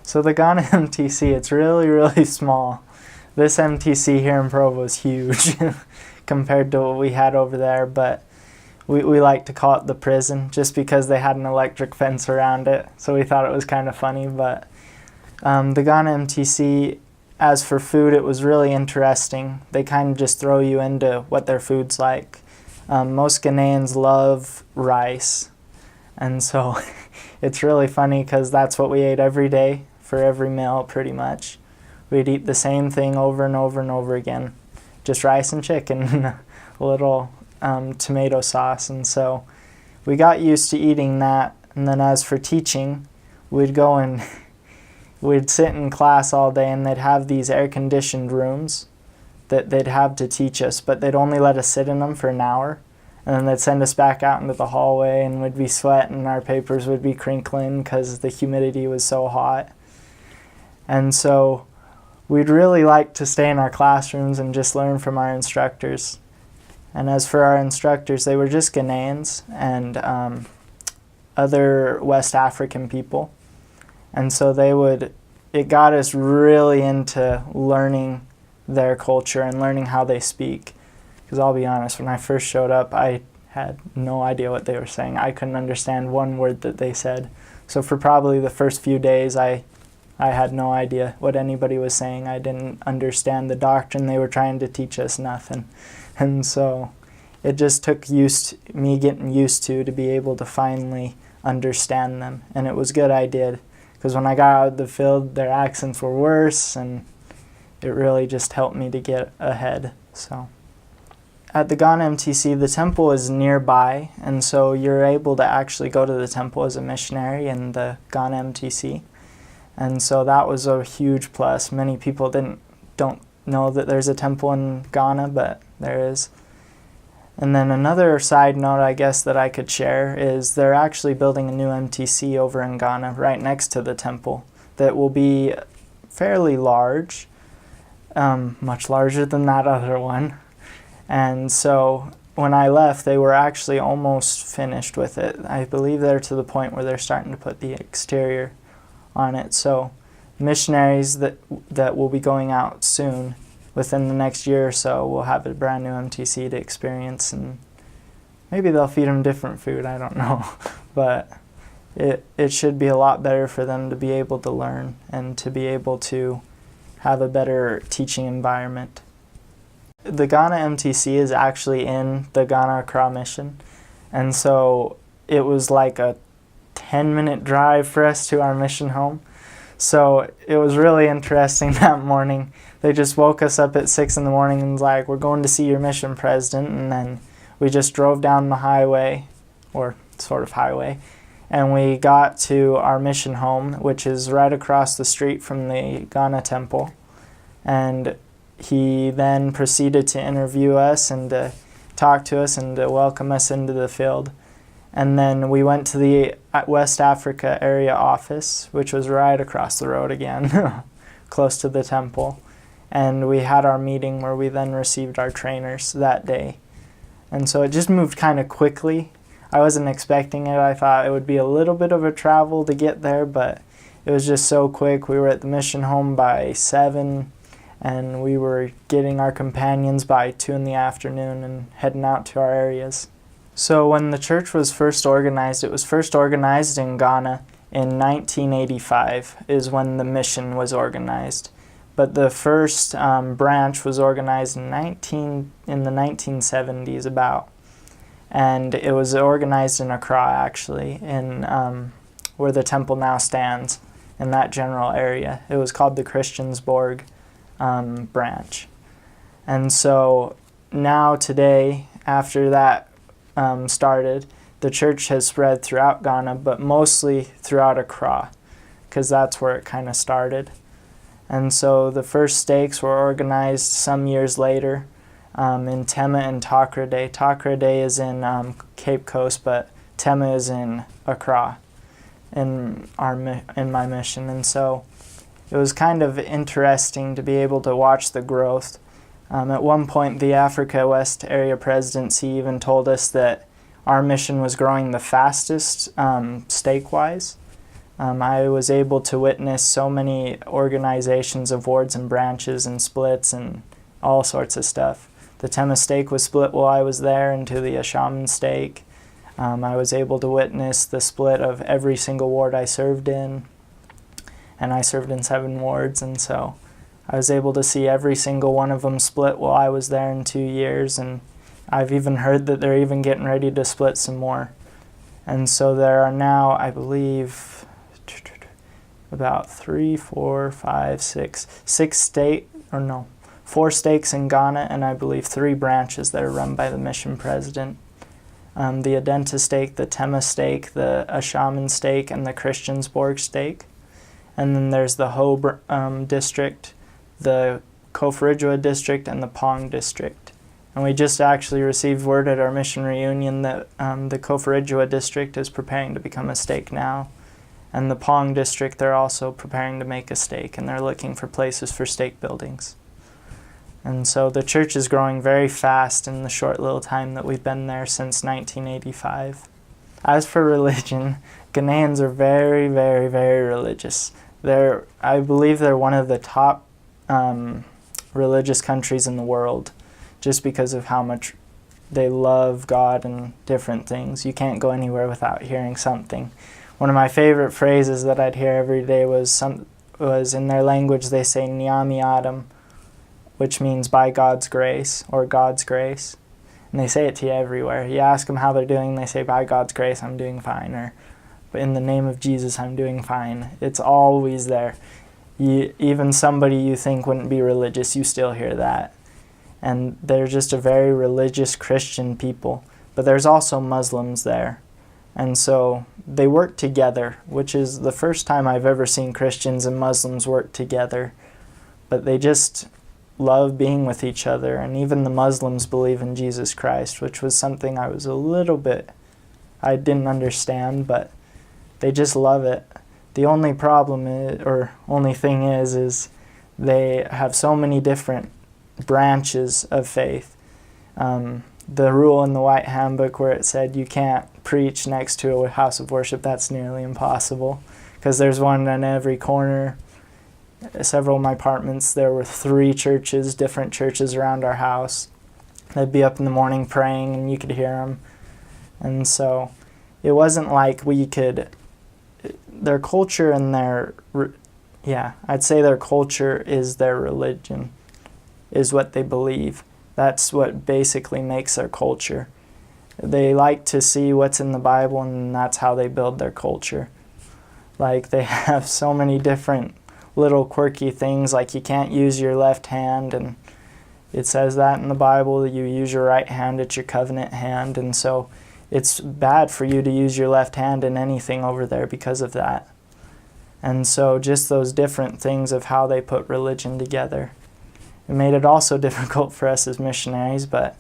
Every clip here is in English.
So the Ghana MTC, it's really, really small. This MTC here in Provo is huge compared to what we had over there, but we like to call it the prison just because they had an electric fence around it, so we thought it was kind of funny. But the Ghana MTC, as for food, it was really interesting. They kind of just throw you into what their food's like. Most Ghanaians love rice, and so it's really funny because that's what we ate every day for every meal pretty much. We'd eat the same thing over and over and over again, just rice and chicken and a little tomato sauce. And so we got used to eating that. And then as for teaching, we'd go and we'd sit in class all day, and they'd have these air-conditioned rooms that they'd have to teach us, but they'd only let us sit in them for an hour. And then they'd send us back out into the hallway, and we'd be sweating, our papers would be crinkling because the humidity was so hot. And so we'd really like to stay in our classrooms and just learn from our instructors. And as for our instructors, they were just Ghanaians and other West African people. And so it got us really into learning their culture and learning how they speak. Because I'll be honest, when I first showed up, I had no idea what they were saying. I couldn't understand one word that they said. So for probably the first few days, I had no idea what anybody was saying. I didn't understand the doctrine they were trying to teach us, nothing. And so it just took me getting used to be able to finally understand them. And it was good I did, because when I got out of the field, their accents were worse, and it really just helped me to get ahead. So at the Ghana MTC, the temple is nearby, and so you're able to actually go to the temple as a missionary in the Ghana MTC. And so that was a huge plus. Many people don't know that there's a temple in Ghana, but there is. And then another side note, I guess, that I could share is they're actually building a new MTC over in Ghana right next to the temple that will be fairly large, much larger than that other one. And so when I left, they were actually almost finished with it. I believe they're to the point where they're starting to put the exterior on it. So missionaries that will be going out soon, within the next year or so, will have a brand new MTC to experience, and maybe they'll feed them different food, I don't know. But it should be a lot better for them to be able to learn and to be able to have a better teaching environment. The Ghana MTC is actually in the Ghana Accra Mission, and so it was like a 10-minute drive for us to our mission home. So it was really interesting that morning. They just woke us up at 6 in the morning and was like, "We're going to see your mission president." And then we just drove down the highway, or sort of highway, and we got to our mission home, which is right across the street from the Ghana temple. And he then proceeded to interview us and to talk to us and to welcome us into the field. And then we went to the West Africa area office, which was right across the road again, close to the temple. And we had our meeting where we then received our trainers that day. And so it just moved kind of quickly. I wasn't expecting it. I thought it would be a little bit of a travel to get there, but it was just so quick. We were at the mission home by 7, and we were getting our companions by 2 in the afternoon and heading out to our areas. So when the church was first organized, it was first organized in Ghana in 1985 is when the mission was organized. But the first branch was organized in the 1970s about. And it was organized in Accra, actually, in where the temple now stands, in that general area. It was called the Christiansborg branch. And so now today, after that started, the church has spread throughout Ghana, but mostly throughout Accra, because that's where it kind of started. And so the first stakes were organized some years later in Tema and Takoradi. Takoradi is in Cape Coast, but Tema is in Accra in my mission. And so it was kind of interesting to be able to watch the growth. At one point, the Africa West Area Presidency even told us that our mission was growing the fastest stake-wise, I was able to witness so many organizations of wards and branches and splits and all sorts of stuff. The Tema stake was split while I was there into the Ashaman stake. I was able to witness the split of every single ward I served in, and I served in 7 wards, and so I was able to see every single one of them split while I was there in 2 years, and I've even heard that they're even getting ready to split some more. And so there are now, I believe, about 4 stakes in Ghana, and I believe 3 branches that are run by the mission president. The Adenta stake, the Tema stake, the Ashaman stake, and the Christiansborg stake. And then there's the Ho district, the Koforidua district, and the Pong district. And we just actually received word at our mission reunion that the Koforidua district is preparing to become a stake now. And the Pong district, they're also preparing to make a stake, and they're looking for places for stake buildings. And so the church is growing very fast in the short little time that we've been there since 1985. As for religion, Ghanaians are very, very, very religious. I believe they're one of the top religious countries in the world, just because of how much they love God and different things. You can't go anywhere without hearing something. One of my favorite phrases that I'd hear every day was in their language they say Nyami Adam, which means by God's grace or God's grace. And they say it to you everywhere. You ask them how they're doing, they say by God's grace I'm doing fine, or in the name of Jesus I'm doing fine. It's always there. Even somebody you think wouldn't be religious, you still hear that. And they're just a very religious Christian people. But there's also Muslims there. And so they work together, which is the first time I've ever seen Christians and Muslims work together. But they just love being with each other. And even the Muslims believe in Jesus Christ, which was something I didn't understand, but they just love it. The only problem is, or only thing is they have so many different branches of faith. The rule in the White Handbook where it said you can't preach next to a house of worship, that's nearly impossible, because there's one in every corner. Several of my apartments, there were 3 churches, different churches around our house. They'd be up in the morning praying and you could hear them. And so it wasn't like their culture and I'd say their culture is their religion, is what they believe. That's what basically makes their culture. They like to see what's in the Bible, and that's how they build their culture. Like, they have so many different little quirky things, like you can't use your left hand, and it says that in the Bible, you use your right hand, it's your covenant hand, and so it's bad for you to use your left hand in anything over there because of that. And so just those different things of how they put religion together. It made it also difficult for us as missionaries, but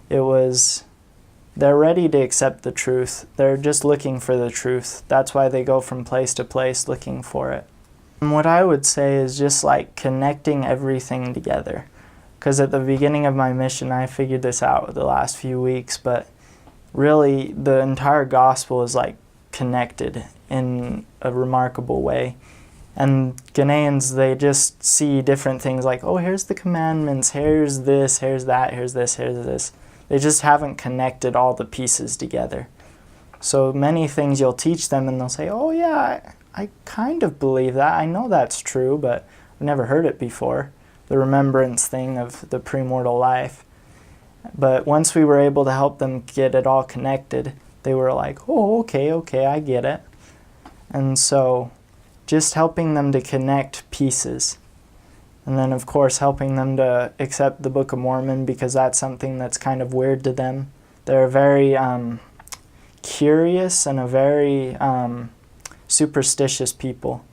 they're ready to accept the truth. They're just looking for the truth. That's why they go from place to place looking for it. And what I would say is just like connecting everything together. Because at the beginning of my mission, I figured this out the last few weeks, but really the entire gospel is like connected in a remarkable way. And Ghanaians, they just see different things like, oh, here's the commandments, here's this, here's that, here's this, here's this. They just haven't connected all the pieces together. So many things you'll teach them and they'll say, oh yeah, I kind of believe that. I know that's true, but I've never heard it before. The remembrance thing of the premortal life. But once we were able to help them get it all connected, they were like, oh, okay, I get it. And so just helping them to connect pieces. And then, of course, helping them to accept the Book of Mormon, because that's something that's kind of weird to them. They're very curious and a very superstitious people.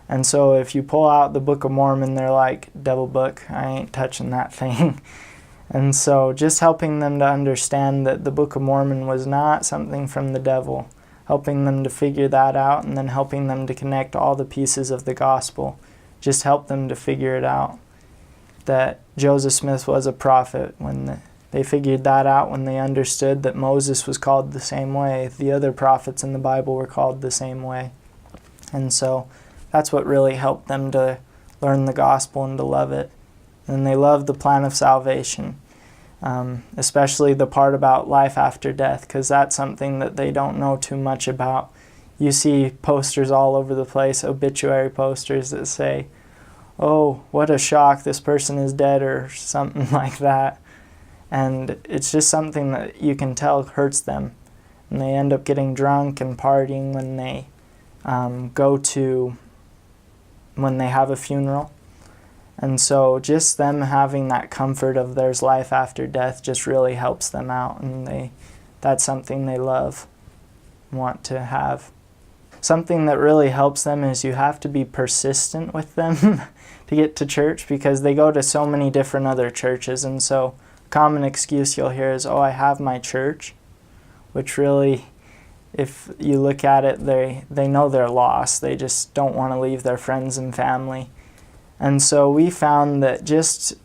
And so if you pull out the Book of Mormon, they're like, devil book, I ain't touching that thing. And so just helping them to understand that the Book of Mormon was not something from the devil, helping them to figure that out, and then helping them to connect all the pieces of the gospel. Just help them to figure it out. That Joseph Smith was a prophet. When they figured that out, when they understood that Moses was called the same way, the other prophets in the Bible were called the same way. And so that's what really helped them to learn the gospel and to love it. And they love the plan of salvation, especially the part about life after death, because that's something that they don't know too much about. You see posters all over the place, obituary posters that say, "Oh, what a shock, this person is dead," or something like that. And it's just something that you can tell hurts them. And they end up getting drunk and partying when they when they have a funeral. And so just them having that comfort of there's life after death just really helps them out, and that's something they love, want to have. Something that really helps them is you have to be persistent with them to get to church, because they go to so many different other churches. And so a common excuse you'll hear is, "Oh, I have my church," which really, if you look at it, they know they're lost. They just don't want to leave their friends and family. And so we found that just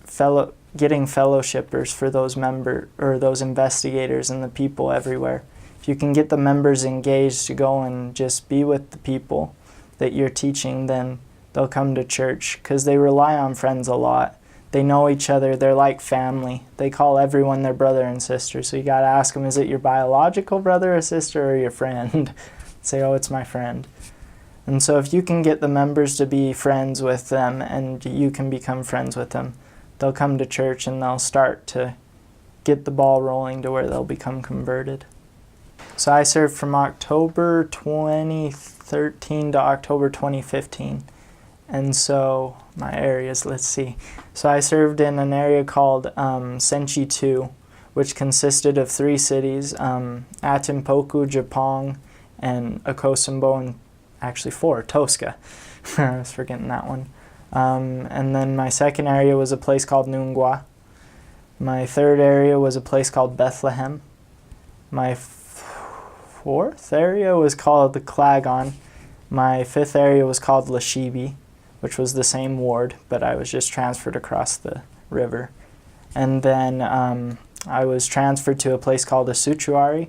getting fellowshippers for those those investigators and the people everywhere. If you can get the members engaged to go and just be with the people that you're teaching, then they'll come to church, because they rely on friends a lot. They know each other. They're like family. They call everyone their brother and sister. So you got to ask them, is it your biological brother or sister or your friend? Say, "Oh, it's my friend." And so if you can get the members to be friends with them and you can become friends with them, they'll come to church and they'll start to get the ball rolling to where they'll become converted. So I served from October 2013 to October 2015. And so my areas, let's see. So I served in an area called Senchi 2, which consisted of 3 cities, Atimpoku, Japong, and Akosimbo, and actually 4, Tosca. I was forgetting that one. And then my second area was a place called Nungwa. My third area was a place called Bethlehem. My fourth area was called the Klagon. My fifth area was called Lashibi, which was the same ward, but I was just transferred across the river. And then I was transferred to a place called Asuchuari,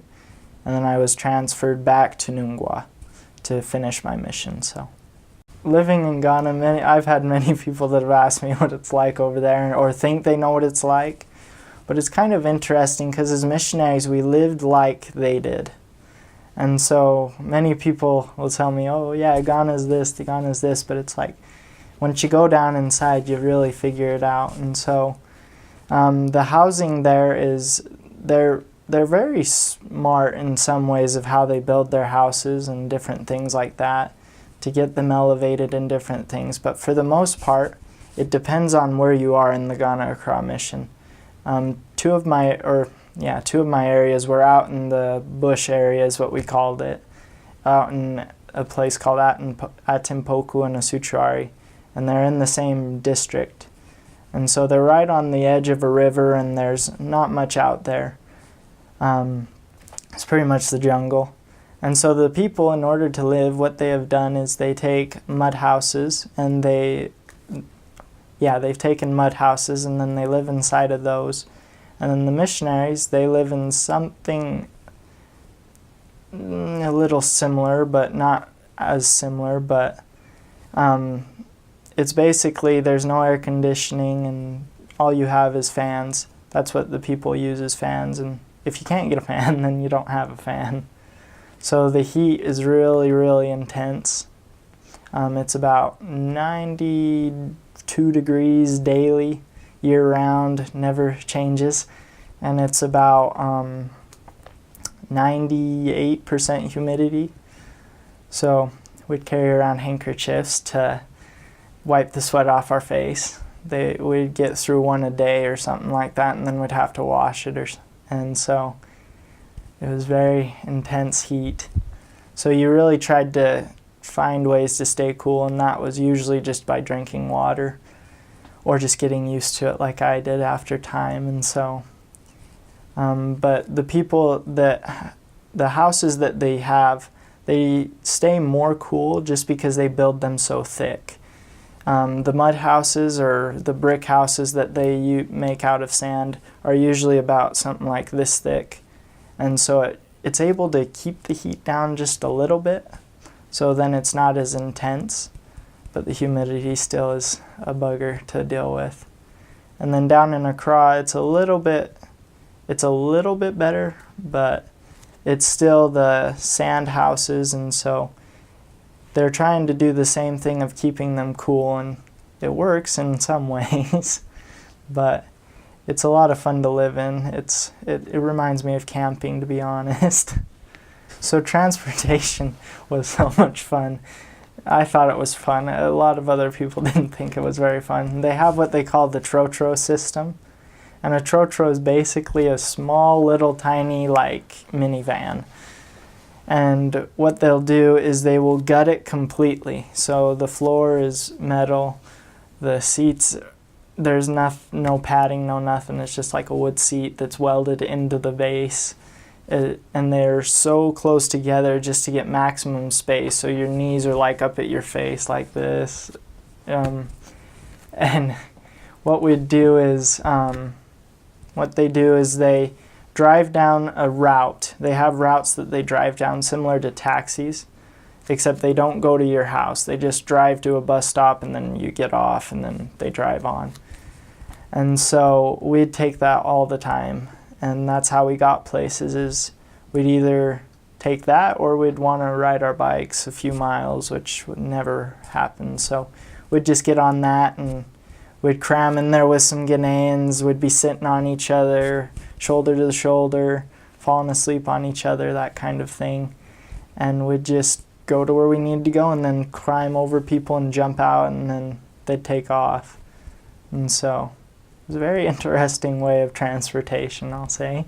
and then I was transferred back to Nungwa to finish my mission. So living in Ghana, I've had many people that have asked me what it's like over there, or think they know what it's like. But it's kind of interesting, because as missionaries we lived like they did. And so many people will tell me, "Oh yeah, Ghana's this, Ghana's this," but it's like, once you go down inside, you really figure it out. And so the housing there they're very smart in some ways of how they build their houses and different things like that to get them elevated in different things. But for the most part, it depends on where you are in the Ghana Accra Mission. Two of my areas were out in the bush area, is what we called it, out in a place called Atimpoku and Asuchuari, and they're in the same district. And so they're right on the edge of a river, and there's not much out there. It's pretty much the jungle. And so the people, in order to live, what they have done is they take mud houses, and they've taken mud houses, and then they live inside of those. And then the missionaries, they live in something a little similar, but not as similar. But it's basically, there's no air conditioning, and all you have is fans. That's what the people use, is fans. And if you can't get a fan, then you don't have a fan. So the heat is really, really intense. It's about 92 degrees daily, year-round, never changes. And it's about 98% humidity. So we'd carry around handkerchiefs to wipe the sweat off our face. We'd get through one a day or something like that, and then we'd have to wash it. And so it was very intense heat. So you really tried to find ways to stay cool, and that was usually just by drinking water or just getting used to it like I did after time. And so, but the people the houses that they have, they stay more cool just because they build them so thick. The mud houses or the brick houses that they make out of sand are usually about something like this thick. And so it's able to keep the heat down just a little bit. so then it's not as intense, but the humidity still is a bugger to deal with. And then down in Accra, it's a little bit better, but it's still the sand houses, and so they're trying to do the same thing of keeping them cool, and it works in some ways, but it's a lot of fun to live in. It reminds me of camping, to be honest. So transportation was so much fun. I thought it was fun. A lot of other people didn't think it was very fun. They have what they call the trotro system. And a trotro is basically a small, little, tiny, like, minivan. And what they'll do is they will gut it completely. So the floor is metal. The seats, there's no padding, no nothing. It's just like a wood seat that's welded into the base. And they're so close together just to get maximum space. So your knees are like up at your face like this. And what they do is they drive down a route. They have routes that they drive down similar to taxis, except they don't go to your house. They just drive to a bus stop and then you get off and then they drive on. And so we'd take that all the time. And that's how we got places, is we'd either take that or we'd want to ride our bikes a few miles, which would never happen. So we'd just get on that and we'd cram in there with some Ghanaians. We'd be sitting on each other, shoulder to shoulder, falling asleep on each other, that kind of thing. And we'd just go to where we needed to go and then climb over people and jump out, and then they'd take off. And so it was a very interesting way of transportation, I'll say.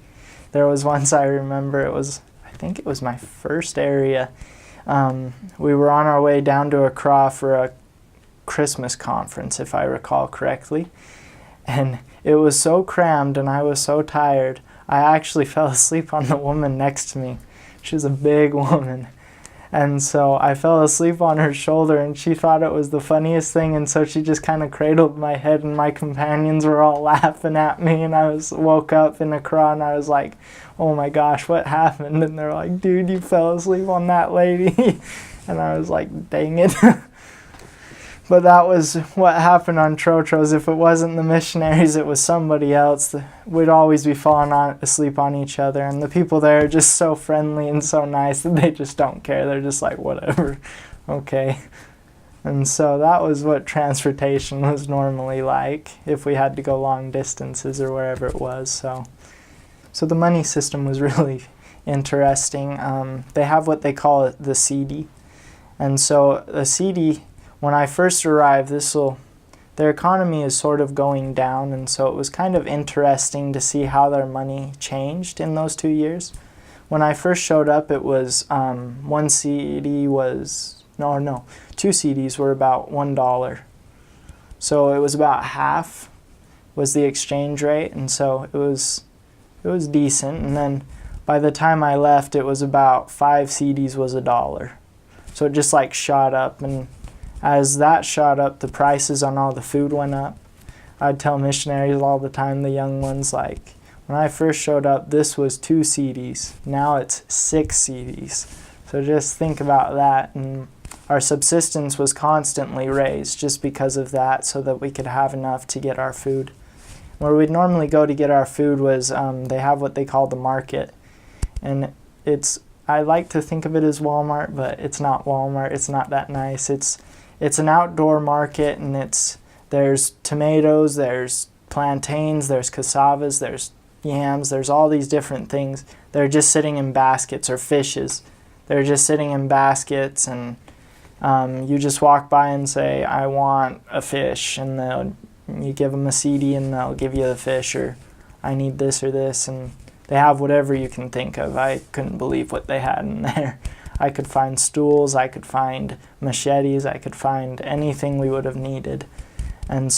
There was once, I remember, I think it was my first area. We were on our way down to Accra for a Christmas conference, if I recall correctly. And it was so crammed and I was so tired, I actually fell asleep on the woman next to me. She was a big woman. And so I fell asleep on her shoulder, and she thought it was the funniest thing, and so she just kind of cradled my head, and my companions were all laughing at me, and I woke up in Accra, and I was like, oh my gosh, what happened? And they're like, dude, you fell asleep on that lady. And I was like, dang it. But that was what happened on Trotros. If it wasn't the missionaries, it was somebody else. We'd always be falling asleep on each other. And the people there are just so friendly and so nice that they just don't care. They're just like, whatever, okay. And so that was what transportation was normally like if we had to go long distances or wherever it was. So the money system was really interesting. They have what they call the CD. And so the CD, when I first arrived, their economy is sort of going down, and so it was kind of interesting to see how their money changed in those 2 years. When I first showed up, it was two CDs were about $1. So it was about half was the exchange rate, and so it was decent. And then by the time I left, it was about 5 CDs was $1. So it just like shot up, and as that shot up, the prices on all the food went up. I'd tell missionaries all the time, the young ones, like, when I first showed up, this was 2 CDs. Now it's 6 CDs. So just think about that. And our subsistence was constantly raised just because of that, so that we could have enough to get our food. Where we'd normally go to get our food was, they have what they call the market. And I like to think of it as Walmart, but it's not Walmart. It's not that nice. It's an outdoor market, and there's tomatoes, there's plantains, there's cassavas, there's yams, there's all these different things. They're just sitting in baskets, or fishes. They're just sitting in baskets, and you just walk by and say, I want a fish, and you give them a CD and they'll give you the fish, or I need this or this, and they have whatever you can think of. I couldn't believe what they had in there. I could find stools, I could find machetes, I could find anything we would have needed. And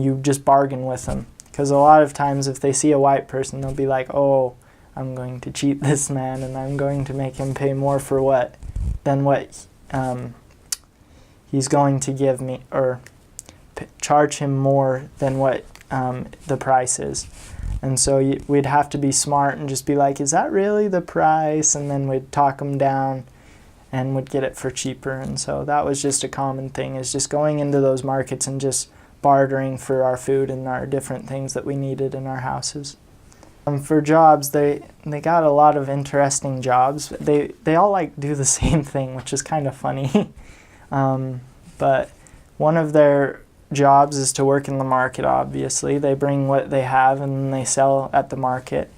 you just bargain with them. Because a lot of times if they see a white person, they'll be like, oh, I'm going to cheat this man, and I'm going to make him pay more for what he's going to give me, or charge him more than what the price is. And so we'd have to be smart and just be like, is that really the price? And then we'd talk them down. and would get it for cheaper. And so that was just a common thing, is just going into those markets and just bartering for our food and our different things that we needed in our houses. For jobs, they got a lot of interesting jobs. They all like do the same thing, which is kind of funny. But one of their jobs is to work in the market, obviously. They bring what they have and they sell at the market.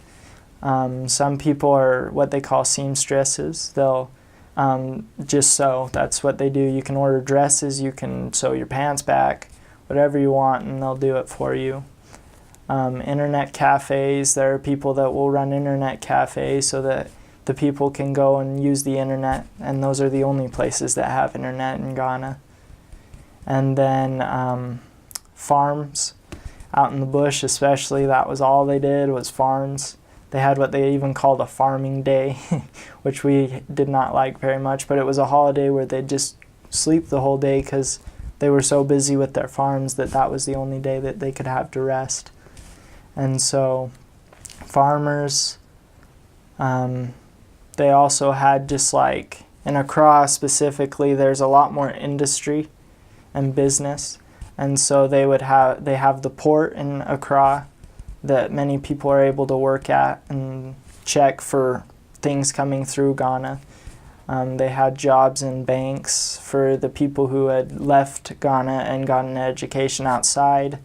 Some people are what they call seamstresses. They'll just sew. That's what they do. You can order dresses, you can sew your pants back, whatever you want, and they'll do it for you. Internet cafes, there are people that will run internet cafes so that the people can go and use the internet, and those are the only places that have internet in Ghana. And then farms, out in the bush especially, that was all they did was farms. They had what they even called a farming day, which we did not like very much, but it was a holiday where they'd just sleep the whole day because they were so busy with their farms that was the only day that they could have to rest. And so farmers, they also had, just like in Accra specifically, there's a lot more industry and business. And so they have the port in Accra that many people are able to work at and check for things coming through Ghana. They had jobs in banks for the people who had left Ghana and gotten an education outside.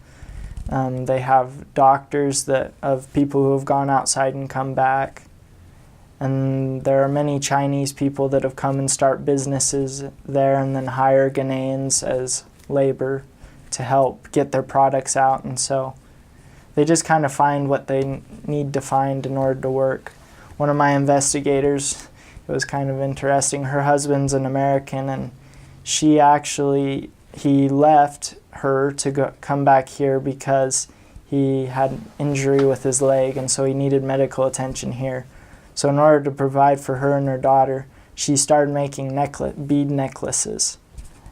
They have doctors of people who have gone outside and come back. And there are many Chinese people that have come and start businesses there and then hire Ghanaians as labor to help get their products out. And so they just kind of find what they need to find in order to work. One of my investigators, it was kind of interesting, her husband's an American, and he left her to come back here because he had an injury with his leg, and so he needed medical attention here. So in order to provide for her and her daughter, she started making bead necklaces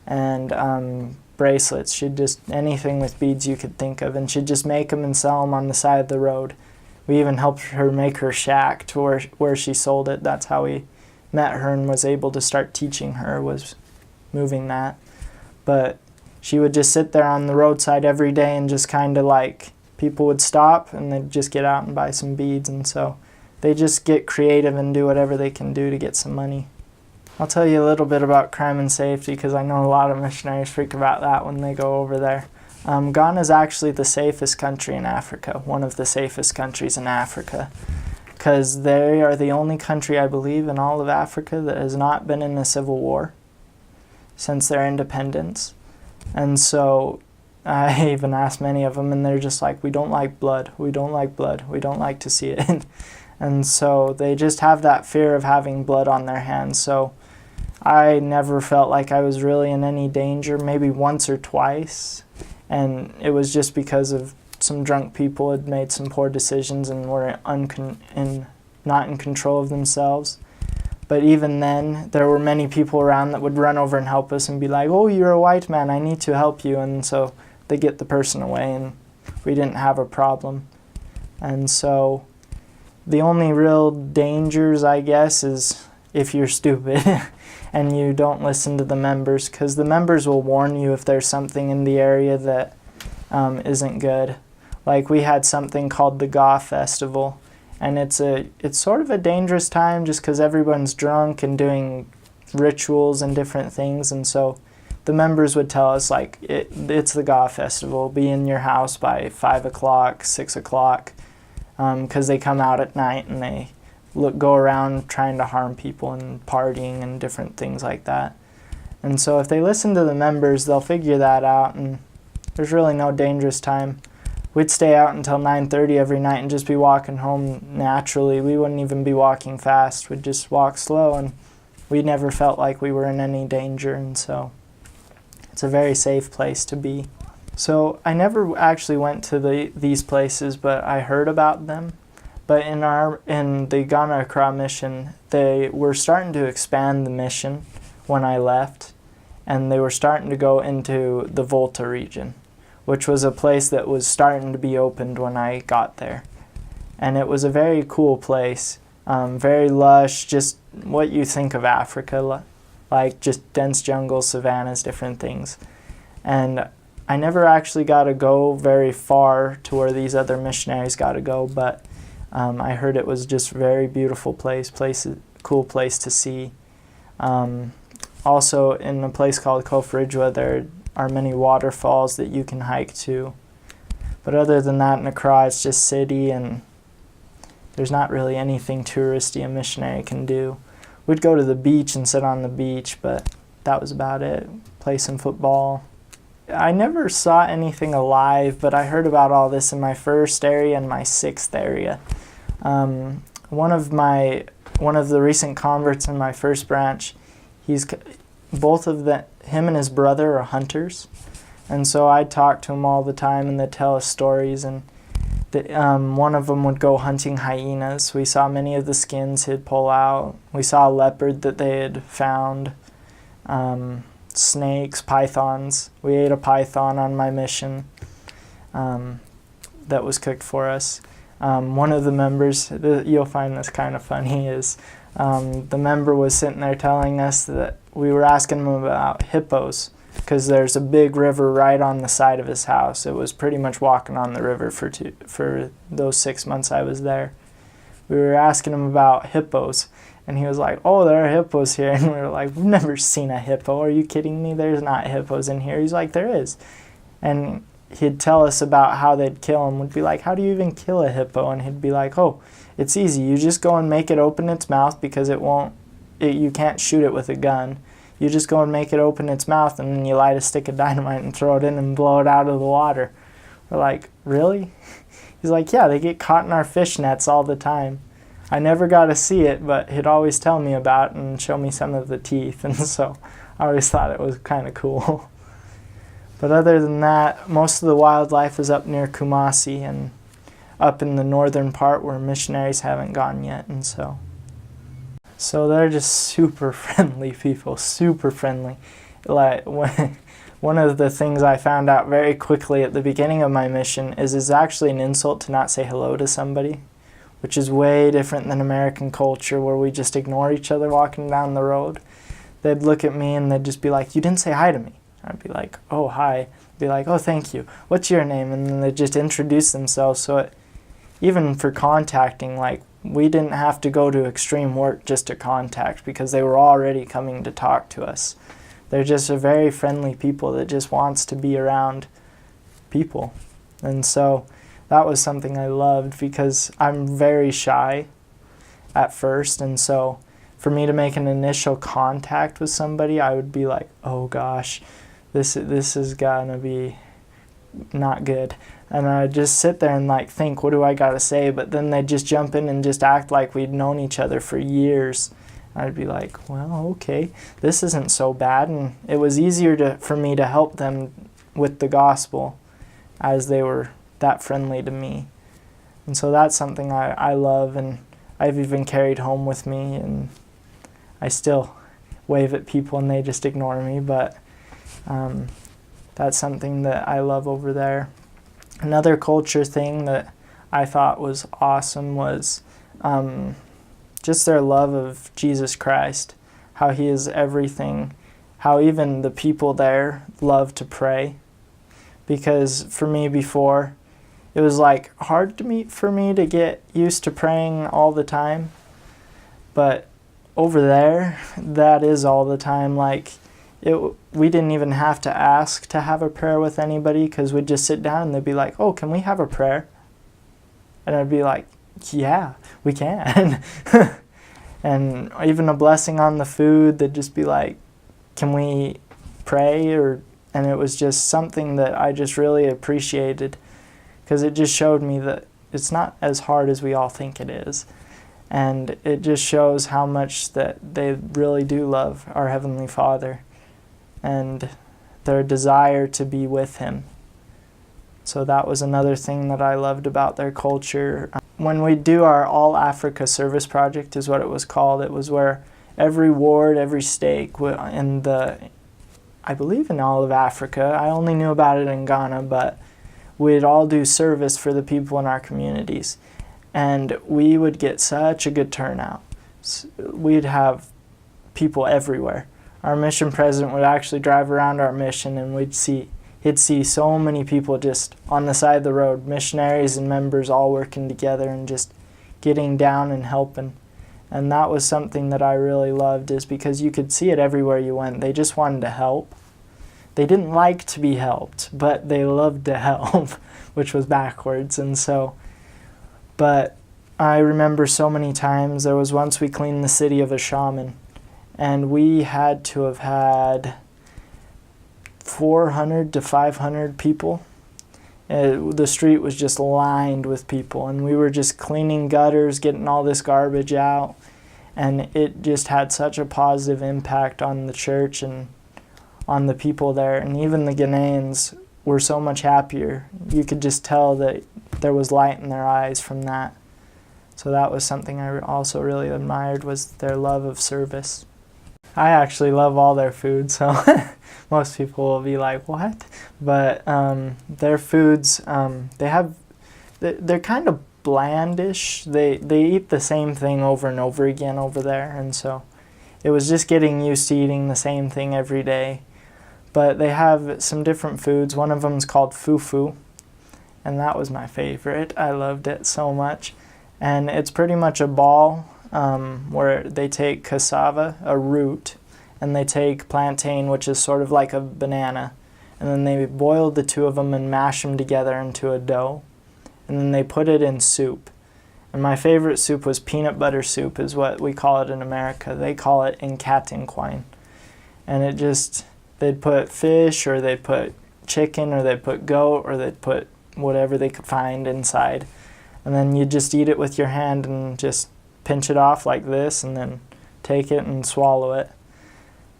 and bracelets. She'd just, anything with beads you could think of, and she'd just make them and sell them on the side of the road. We even helped her make her shack to where she sold it. That's how we met her and was able to start teaching her, was moving that. But she would just sit there on the roadside every day and just kind of like, people would stop and they'd just get out and buy some beads, and so they just get creative and do whatever they can do to get some money. I'll tell you a little bit about crime and safety because I know a lot of missionaries freak about that when they go over there. Ghana is actually the safest country in Africa, one of the safest countries in Africa, because they are the only country, I believe, in all of Africa that has not been in a civil war since their independence. And so I even asked many of them, and they're just like, we don't like blood, we don't like blood, we don't like to see it. And so they just have that fear of having blood on their hands. So I never felt like I was really in any danger, maybe once or twice. And it was just because of some drunk people had made some poor decisions and were not in control of themselves. But even then, there were many people around that would run over and help us and be like, oh, you're a white man, I need to help you. And so they get the person away, and we didn't have a problem. And so the only real dangers, I guess, is if you're stupid and you don't listen to the members, because the members will warn you if there's something in the area that isn't good. Like we had something called the Ga Festival, and it's sort of a dangerous time just because everyone's drunk and doing rituals and different things, and so the members would tell us, like, it's the Ga Festival, be in your house by 5 o'clock, 6 o'clock, because they come out at night and they go around trying to harm people and partying and different things like that. And so if they listen to the members, they'll figure that out, and there's really no dangerous time. We'd stay out until 9:30 every night and just be walking home naturally. We wouldn't even be walking fast. We'd just walk slow, and we never felt like we were in any danger, and so it's a very safe place to be. So I never actually went to these places, but I heard about them. But in the Ghana Accra Mission, they were starting to expand the mission when I left, and they were starting to go into the Volta Region, which was a place that was starting to be opened when I got there. And it was a very cool place, very lush, just what you think of Africa. like just dense jungles, savannas, different things. And I never actually got to go very far to where these other missionaries got to go, but I heard it was just a very beautiful cool place to see. Also, in a place called Kofridwa, there are many waterfalls that you can hike to. But other than that, in Accra, it's just city, and there's not really anything touristy a missionary can do. We'd go to the beach and sit on the beach, but that was about it. Play some football. I never saw anything alive, but I heard about all this in my first area and my sixth area. One of the recent converts in my first branch, him and his brother are hunters, and so I'd talk to him all the time, and they'd tell us stories. And one of them would go hunting hyenas. We saw many of the skins he'd pull out. We saw a leopard that they had found. Snakes, pythons. We ate a python on my mission that was cooked for us. One of the members, you'll find this kind of funny, is the member was sitting there telling us that we were asking him about hippos, because there's a big river right on the side of his house. It was pretty much walking on the river for those 6 months I was there. We were asking him about hippos, and he was like, "Oh, there are hippos here." And we were like, "We've never seen a hippo. Are you kidding me? There's not hippos in here." He's like, "There is." And he'd tell us about how they'd kill him. We'd be like, "How do you even kill a hippo?" And he'd be like, "Oh, it's easy. You just go and make it open its mouth, because you can't shoot it with a gun. You just go and make it open its mouth, and then you light a stick of dynamite and throw it in and blow it out of the water." We're like, "Really?" He's like, "Yeah, they get caught in our fish nets all the time." I never got to see it, but he'd always tell me about it and show me some of the teeth, and so I always thought it was kind of cool. But other than that, most of the wildlife is up near Kumasi and up in the northern part where missionaries haven't gone yet, and so they're just super friendly people, super friendly. Like one of the things I found out very quickly at the beginning of my mission is it's actually an insult to not say hello to somebody, which is way different than American culture, where we just ignore each other walking down the road. They'd look at me and they'd just be like, "You didn't say hi to me." I'd be like, "Oh, hi." Be like, "Oh, thank you. What's your name?" And then they'd just introduce themselves. So even for contacting, like, we didn't have to go to extreme work just to contact, because they were already coming to talk to us. They're just a very friendly people that just wants to be around people. And so that was something I loved, because I'm very shy at first, and so for me to make an initial contact with somebody, I would be like, "Oh gosh, this is gonna be not good." And I'd just sit there and like think, what do I gotta say? But then they'd just jump in and just act like we'd known each other for years. I'd be like, "Well, okay, this isn't so bad." And it was easier for me to help them with the gospel, as they were that friendly to me. And so that's something I love, and I've even carried home with me, and I still wave at people and they just ignore me, but that's something that I love over there. Another culture thing that I thought was awesome was just their love of Jesus Christ, how he is everything, how even the people there love to pray. Because for me before, it was like hard for me to get used to praying all the time, but over there, that is all the time. Like, we didn't even have to ask to have a prayer with anybody, because we'd just sit down and they'd be like, "Oh, can we have a prayer?" And I'd be like, "Yeah, we can." And even a blessing on the food, they'd just be like, "Can we pray?" And it was just something that I just really appreciated, because it just showed me that it's not as hard as we all think it is. And it just shows how much that they really do love our Heavenly Father and their desire to be with him. So that was another thing that I loved about their culture. When we do our All Africa Service Project is what it was called. It was where every ward, every stake I believe in all of Africa. I only knew about it in Ghana, but we'd all do service for the people in our communities. And we would get such a good turnout. We'd have people everywhere. our mission president would actually drive around our mission, and he'd see so many people just on the side of the road, missionaries and members all working together and just getting down and helping. And that was something that I really loved, is because you could see it everywhere you went. They just wanted to help. They didn't like to be helped, but they loved to help, which was backwards. But I remember so many times, there was once we cleaned the city of a shaman, and we had to have had 400 to 500 people. The street was just lined with people, and we were just cleaning gutters, getting all this garbage out, and it just had such a positive impact on the church and on the people there. And even the Ghanaians were so much happier. You could just tell that there was light in their eyes from that. So that was something I also really admired, was their love of service. I actually love all their food, so most people will be like, what? But their foods, they're kind of blandish. They eat the same thing over and over again over there, and so it was just getting used to eating the same thing every day. But they have some different foods. One of them is called Fufu, and that was my favorite. I loved it so much. And it's pretty much a ball where they take cassava, a root, and they take plantain, which is sort of like a banana, and then they boil the two of them and mash them together into a dough, and then they put it in soup. And my favorite soup was peanut butter soup, is what we call it in America. They call it incatinquine. And it just, they'd put fish, or they'd put chicken, or they'd put goat, or they'd put whatever they could find inside. And then you just eat it with your hand and just pinch it off like this, and then take it and swallow it.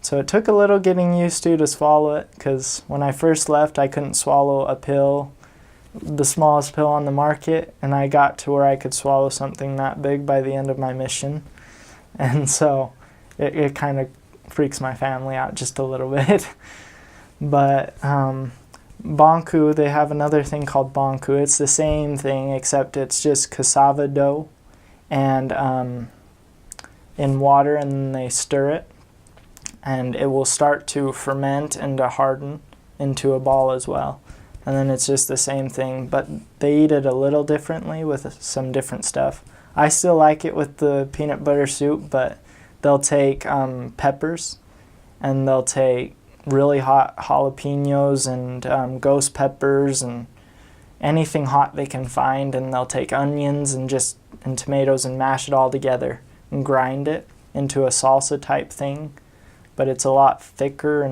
So it took a little getting used to swallow it, because when I first left, I couldn't swallow a pill, the smallest pill on the market, and I got to where I could swallow something that big by the end of my mission. And so it kind of freaks my family out just a little bit. But bonku, they have another thing called bonku. It's the same thing, except it's just cassava dough and in water, and then they stir it, and it will start to ferment and to harden into a ball as well. And then it's just the same thing, but they eat it a little differently with some different stuff. I still like it with the peanut butter soup, but they'll take peppers, and they'll take really hot jalapenos and ghost peppers and anything hot they can find, and they'll take onions and tomatoes and mash it all together and grind it into a salsa type thing. But it's a lot thicker,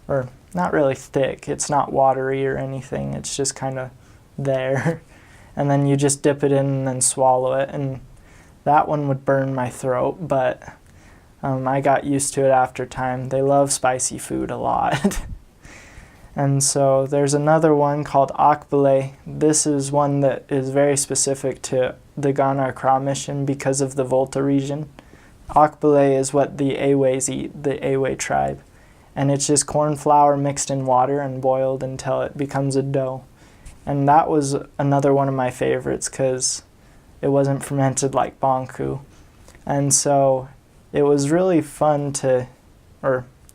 or not really thick, it's not watery or anything, it's just kind of there. And then you just dip it in and then swallow it, and that one would burn my throat, but I got used to it after time. They love spicy food a lot. And so there's another one called akbele. This is one that is very specific to the Ghana Accra Mission because of the Volta Region. Akbele is what the Aways eat, the Awe tribe. And it's just corn flour mixed in water and boiled until it becomes a dough. And that was another one of my favorites because it wasn't fermented like bonku. And so it was really fun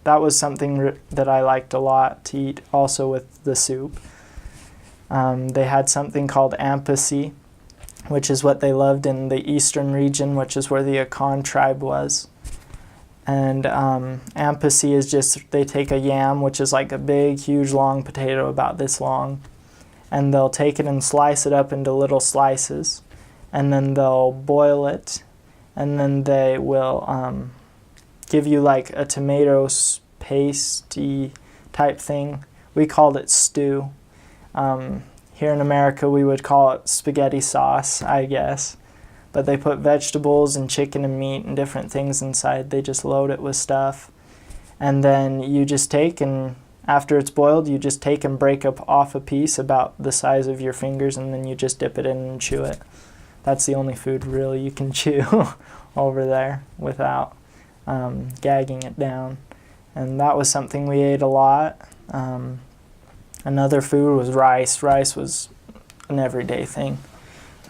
that was something that I liked a lot to eat also with the soup. They had something called ampasi, which is what they loved in the eastern region, which is where the Akan tribe was. And ampasi is just, they take a yam, which is like a big, huge, long potato about this long, and they'll take it and slice it up into little slices, and then they'll boil it, and then they will give you like a tomato pasty type thing. We called it stew. Here in America we would call it spaghetti sauce, I guess. But they put vegetables and chicken and meat and different things inside. They just load it with stuff. And then you just take, and after it's boiled, you just take and break up off a piece about the size of your fingers, and then you just dip it in and chew it. That's the only food really you can chew over there without gagging it down. And that was something we ate a lot. Another food was rice. Rice was an everyday thing.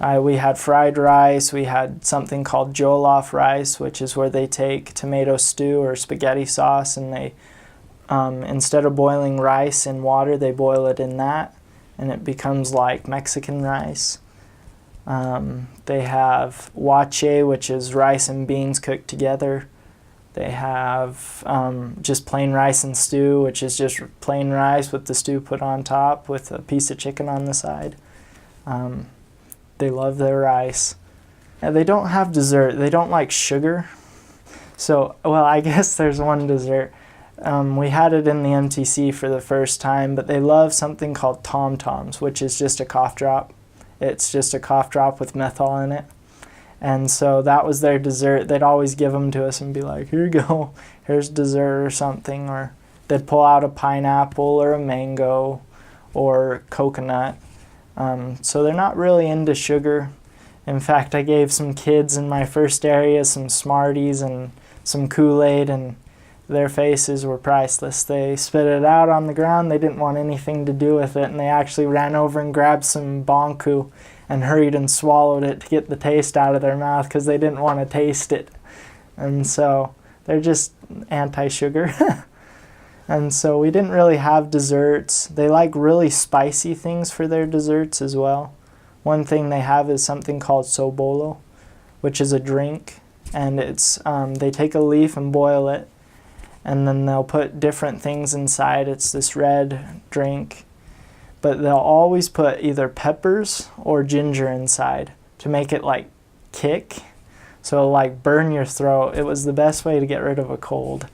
We had fried rice. We had something called jollof rice, which is where they take tomato stew or spaghetti sauce, and they instead of boiling rice in water, they boil it in that, and it becomes like Mexican rice. They have wache, which is rice and beans cooked together. They have just plain rice and stew, which is just plain rice with the stew put on top with a piece of chicken on the side. They love their rice. And they don't have dessert. They don't like sugar. So, well, I guess there's one dessert. We had it in the MTC for the first time, but they love something called tom-toms, which is just a cough drop. It's just a cough drop with menthol in it. And so that was their dessert. They'd always give them to us and be like, here you go, here's dessert or something. Or they'd pull out a pineapple or a mango or coconut. So they're not really into sugar. In fact, I gave some kids in my first area some Smarties and some Kool-Aid, and their faces were priceless. They spit it out on the ground. They didn't want anything to do with it, and they actually ran over and grabbed some bonku and hurried and swallowed it to get the taste out of their mouth because they didn't want to taste it. And so they're just anti-sugar. And so we didn't really have desserts. They like really spicy things for their desserts as well. One thing they have is something called sobolo, which is a drink. And it's they take a leaf and boil it, and then they'll put different things inside. It's this red drink. But they'll always put either peppers or ginger inside to make it like kick. So like burn your throat. It was the best way to get rid of a cold.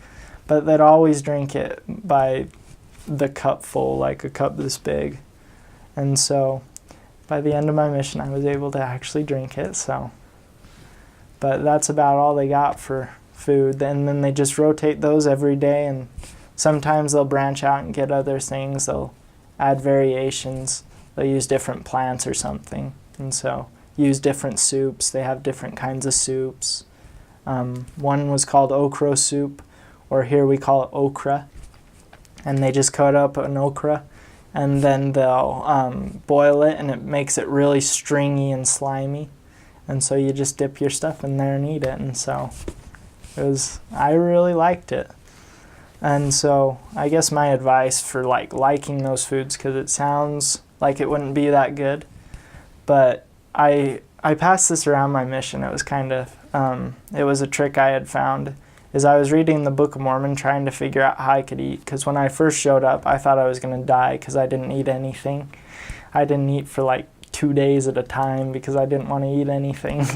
But they'd always drink it by the cupful, like a cup this big. And so by the end of my mission, I was able to actually drink it. So, but that's about all they got for food. And then they just rotate those every day. And sometimes they'll branch out and get other things. They'll add variations. They'll use different plants or something. And so use different soups. They have different kinds of soups. One was called Okra Soup, or here we call it okra. And they just cut up an okra, and then they'll boil it, and it makes it really stringy and slimy. And so you just dip your stuff in there and eat it. And so I really liked it. And so I guess my advice for liking those foods, because it sounds like it wouldn't be that good, but I passed this around my mission. It was kind of, it was a trick I had found, is I was reading the Book of Mormon trying to figure out how I could eat, because when I first showed up, I thought I was going to die because I didn't eat anything. I didn't eat for like 2 days at a time because I didn't want to eat anything.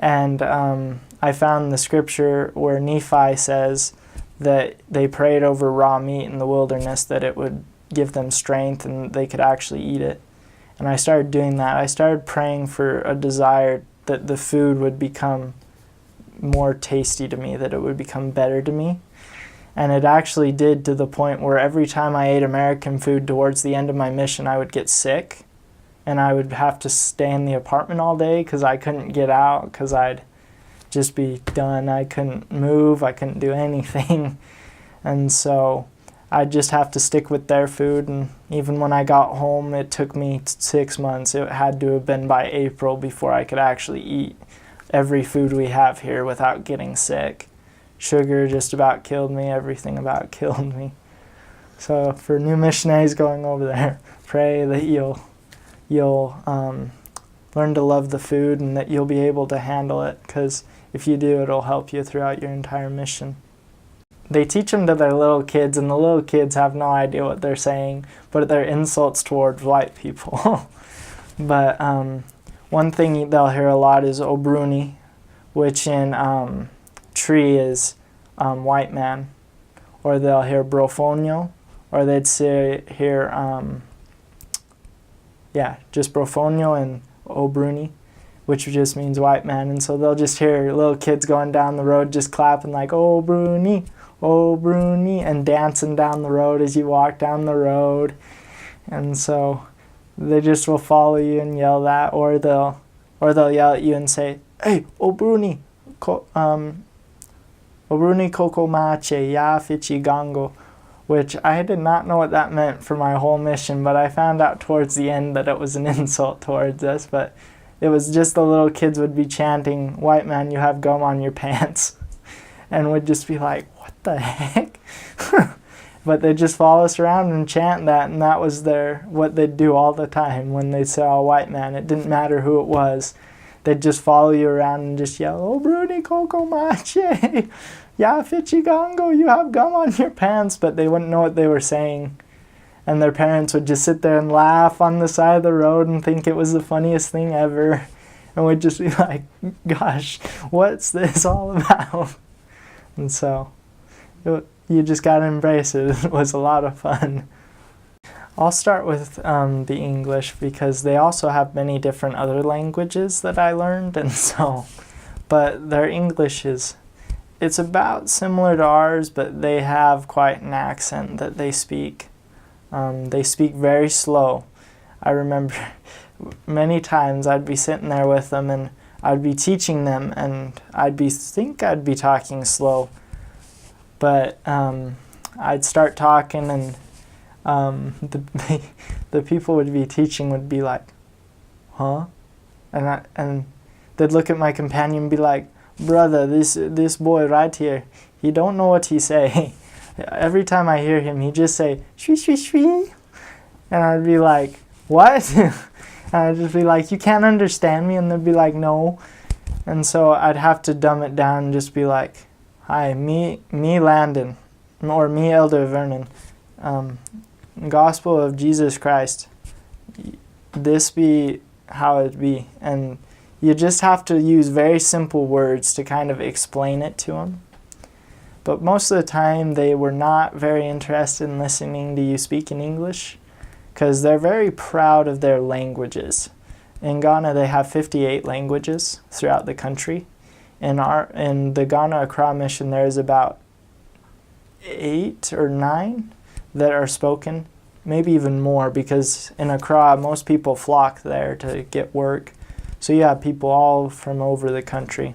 And I found the scripture where Nephi says that they prayed over raw meat in the wilderness, that it would give them strength and they could actually eat it. And I started doing that. I started praying for a desire that the food would become more tasty to me, that it would become better to me. And it actually did, to the point where every time I ate American food towards the end of my mission, I would get sick. And I would have to stay in the apartment all day because I couldn't get out, because I'd just be done. I couldn't move. I couldn't do anything. And so I'd just have to stick with their food. And even when I got home, it took me 6 months. It had to have been by April before I could actually eat every food we have here without getting sick. Sugar just about killed me. Everything about killed me. So for new missionaries going over there, pray that you'll learn to love the food and that you'll be able to handle it, because if you do, it'll help you throughout your entire mission. They teach them to their little kids, and the little kids have no idea what they're saying, but they're insults towards white people. But one thing they'll hear a lot is obruni, which in tree is white man. Or they'll hear brofonio, or they'd hear just brofonio and obruni, which just means white man. And so they'll just hear little kids going down the road just clapping like, "Oh Bruni, oh Bruni," and dancing down the road as you walk down the road. And so they just will follow you and yell that, or they'll yell at you and say, "Hey, oh Bruni, Obruni koko mache ya fichi gango," which I did not know what that meant for my whole mission, but I found out towards the end that it was an insult towards us. But it was just the little kids would be chanting, "White man, you have gum on your pants," and would just be like, "What the heck?" But they'd just follow us around and chant that, and that was what they'd do all the time when they saw a white man. It didn't matter who it was. They'd just follow you around and just yell, "Oh, Bruni Coco Mache, Ya Fichigango, you have gum on your pants," but they wouldn't know what they were saying. And their parents would just sit there and laugh on the side of the road and think it was the funniest thing ever. And would just be like, "Gosh, what's this all about?" And so you just got to embrace it. It was a lot of fun. I'll start with the English because they also have many different other languages that I learned, and so, but their English it's about similar to ours, but they have quite an accent that they speak. They speak very slow. I remember many times I'd be sitting there with them and I'd be teaching them, and I'd be talking slow, but I'd start talking, and the people would be teaching would be like, "Huh?" And they'd look at my companion and be like, "Brother, this boy right here, he don't know what he say." Every time I hear him, he just say, "Shwee, shwee, shwee." And I'd be like, "What?" And I'd just be like, "You can't understand me?" And they'd be like, "No." And so I'd have to dumb it down and just be like, "Hi, me Landon, or me Elder Vernon, Gospel of Jesus Christ, this be how it be." And you just have to use very simple words to kind of explain it to them. But most of the time they were not very interested in listening to you speak in English because they're very proud of their languages. In Ghana they have 58 languages throughout the country. In the Ghana Accra Mission there's about 8 or 9 that are spoken, maybe even more, because in Accra most people flock there to get work. So you have people all from over the country.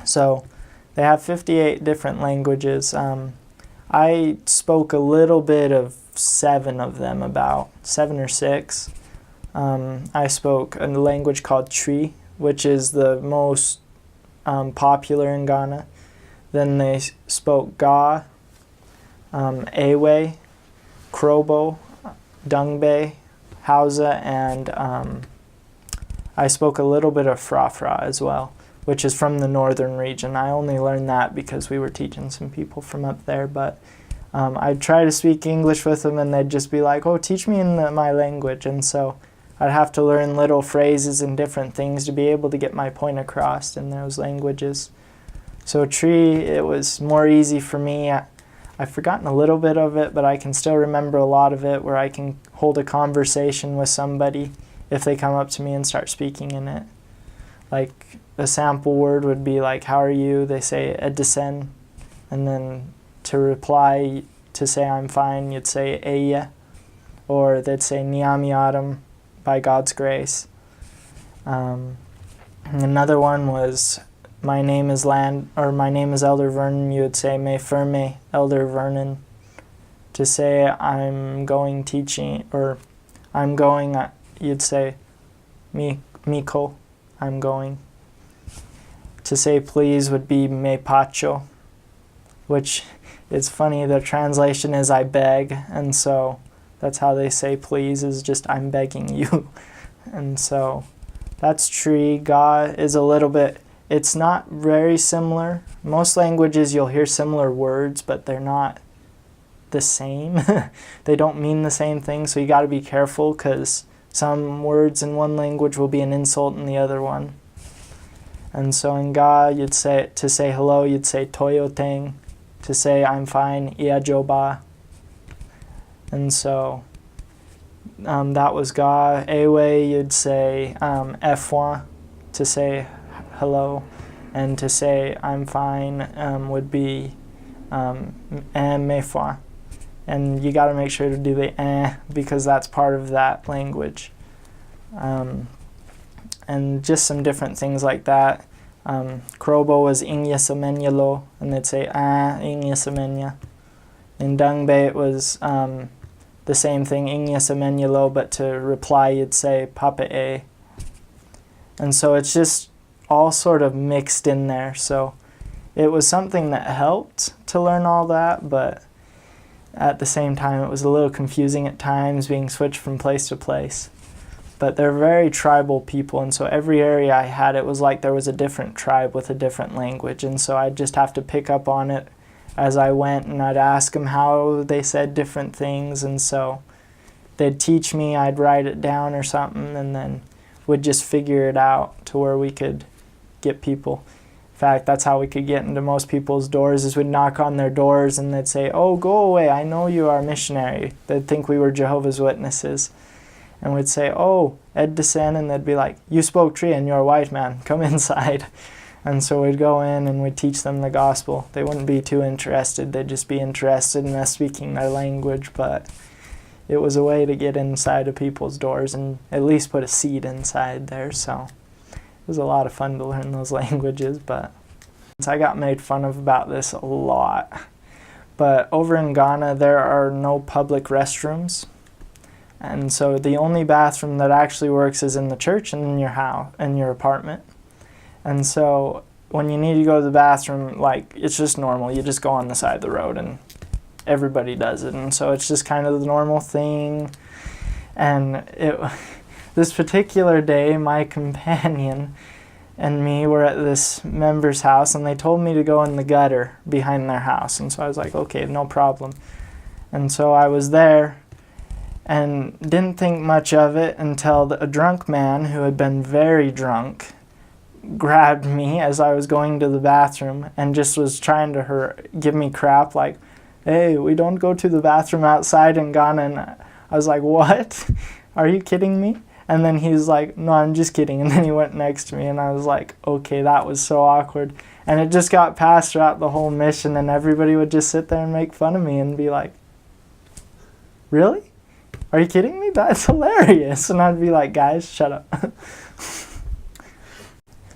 So they have 58 different languages. I spoke a little bit of 7 of them, about 7 or 6. I spoke a language called Twi, which is the most popular in Ghana. Then they spoke Ga, Ewe, Krobo, Dungbe, Hausa, and I spoke a little bit of Frafra as well, which is from the northern region. I only learned that because we were teaching some people from up there, but I'd try to speak English with them and they'd just be like, "Oh, teach me in my language." And so I'd have to learn little phrases and different things to be able to get my point across in those languages. So Tree, it was more easy for me. I've forgotten a little bit of it, but I can still remember a lot of it, where I can hold a conversation with somebody if they come up to me and start speaking in it. Like a sample word would be like, "How are you?" They say "Edisen," and then to reply, to say "I'm fine," you'd say "Eya," or they'd say "Niami Adam," by God's grace. Another one was, my name is Elder Vernon, you would say "Me Ferme Elder Vernon." To say "I'm going teaching," or "I'm going," you'd say "Miko," "I'm going." To say "please" would be "Me pacho," which it's funny, the translation is "I beg," and so that's how they say "please," is just "I'm begging you." And so that's Tree. Ga is a little bit, it's not very similar. Most languages you'll hear similar words, but they're not the same. They don't mean the same thing, so you got to be careful, because some words in one language will be an insult in the other one. And so in Ga, you'd say, to say hello, you'd say "Toyo Teng." To say "I'm fine," "Ia Joba." And so that was Ga. Ewe, you'd say "Efwa," to say hello. And to say "I'm fine" would be "Mefwa." And you got to make sure to do the because that's part of that language. And just some different things like that. Krobo was "Inya Semenyalo," and they'd say "Inya Semenya." In Dungbe it was the same thing, "Inya Semenyalo," but to reply you'd say "Papa E." And so it's just all sort of mixed in there. So it was something that helped to learn all that, but at the same time it was a little confusing at times being switched from place to place. But they're very tribal people, and so every area I had, it was like there was a different tribe with a different language, and so I'd just have to pick up on it as I went, and I'd ask them how they said different things, and so they'd teach me, I'd write it down or something, and then would just figure it out to where we could get people. In fact, that's how we could get into most people's doors, is we'd knock on their doors and they'd say, "Oh, go away, I know you are a missionary." They'd think we were Jehovah's Witnesses. And we'd say, "Oh, Ed Desen," and they'd be like, "You spoke Tree and you're a white man, come inside." And so we'd go in and we'd teach them the gospel. They wouldn't be too interested, they'd just be interested in us speaking their language, but it was a way to get inside of people's doors and at least put a seed inside there, so it was a lot of fun to learn those languages. But I got made fun of about this a lot. But over in Ghana, there are no public restrooms. And so the only bathroom that actually works is in the church and in your house, in your apartment. And so when you need to go to the bathroom, like, it's just normal. You just go on the side of the road and everybody does it. And so it's just kind of the normal thing. And this particular day, my companion and me were at this member's house, and they told me to go in the gutter behind their house. And so I was like, okay, no problem. And so I was there and didn't think much of it until a drunk man who had been very drunk grabbed me as I was going to the bathroom and just was trying to give me crap, like, "Hey, we don't go to the bathroom outside in Ghana." And I was like, "What? Are you kidding me?" And then he was like, "No, I'm just kidding." And then he went next to me, and I was like, okay, that was so awkward. And it just got passed throughout the whole mission, and everybody would just sit there and make fun of me and be like, "Really? Are you kidding me? That's hilarious." And I'd be like, "Guys, shut up."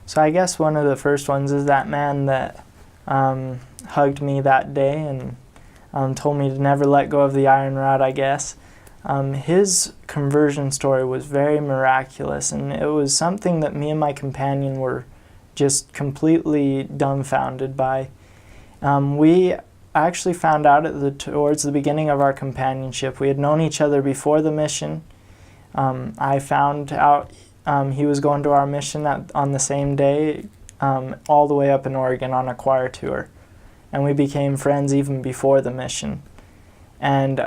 So I guess one of the first ones is that man that hugged me that day and told me to never let go of the iron rod, I guess. His conversion story was very miraculous, and it was something that me and my companion were just completely dumbfounded by. We actually found out towards the beginning of our companionship. We had known each other before the mission. I found out he was going to our mission on the same day, all the way up in Oregon on a choir tour. And we became friends even before the mission. And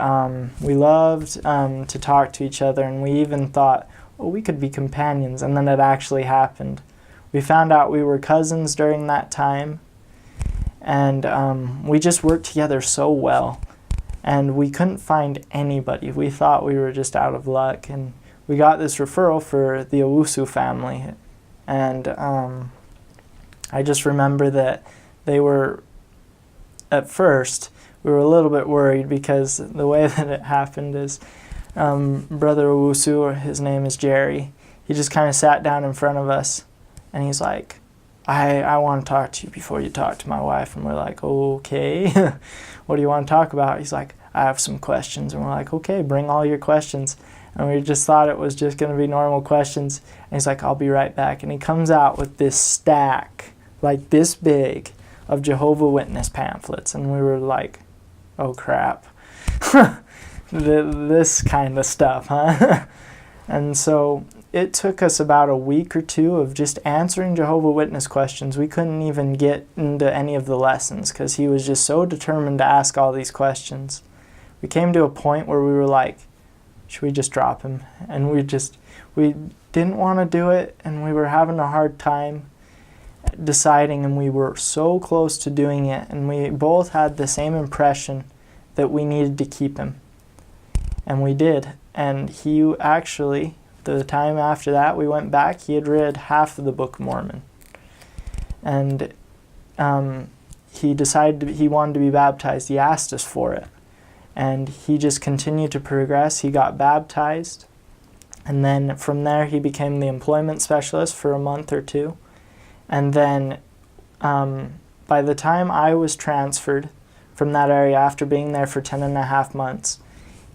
we loved to talk to each other, and we even thought, oh, we could be companions, and then it actually happened. We found out we were cousins during that time, and we just worked together so well, and we couldn't find anybody. We thought we were just out of luck, and we got this referral for the Owusu family, and I just remember that they were, at first, we were a little bit worried because the way that it happened is Brother Owusu, or his name is Jerry, he just kind of sat down in front of us, and he's like, I want to talk to you before you talk to my wife. And we're like, okay, what do you want to talk about? He's like, I have some questions. And we're like, okay, bring all your questions. And we just thought it was just going to be normal questions. And he's like, I'll be right back. And he comes out with this stack, like this big, of Jehovah's Witness pamphlets. And we were like, oh crap, this kind of stuff, huh? And so it took us about a week or two of just answering Jehovah's Witness questions. We couldn't even get into any of the lessons because he was just so determined to ask all these questions. We came to a point where we were like, should we just drop him? And we didn't want to do it, and we were having a hard time deciding, and we were so close to doing it, and we both had the same impression that we needed to keep him. And we did. And he actually, the time after that we went back, he had read half of the Book of Mormon. And he decided he wanted to be baptized. He asked us for it. And he just continued to progress. He got baptized. And then from there he became the employment specialist for a month or two. And then by the time I was transferred from that area after being there for 10.5 months,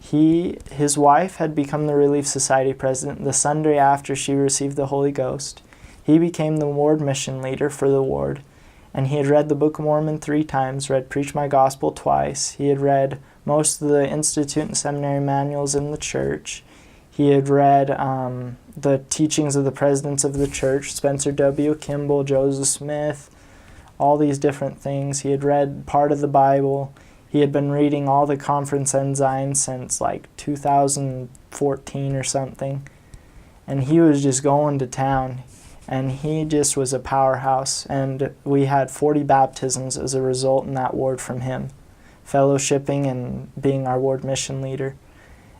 his wife had become the Relief Society president the Sunday after she received the Holy Ghost. he became the ward mission leader for the ward. And he had read the Book of Mormon 3 times, read Preach My Gospel twice. He had read most of the Institute and Seminary manuals in the church. He had read the teachings of the presidents of the church, Spencer W. Kimball, Joseph Smith, all these different things. He had read part of the Bible. He had been reading all the conference ensigns since like 2014 or something. And he was just going to town. And he just was a powerhouse. And we had 40 baptisms as a result in that ward from him, fellowshipping and being our ward mission leader.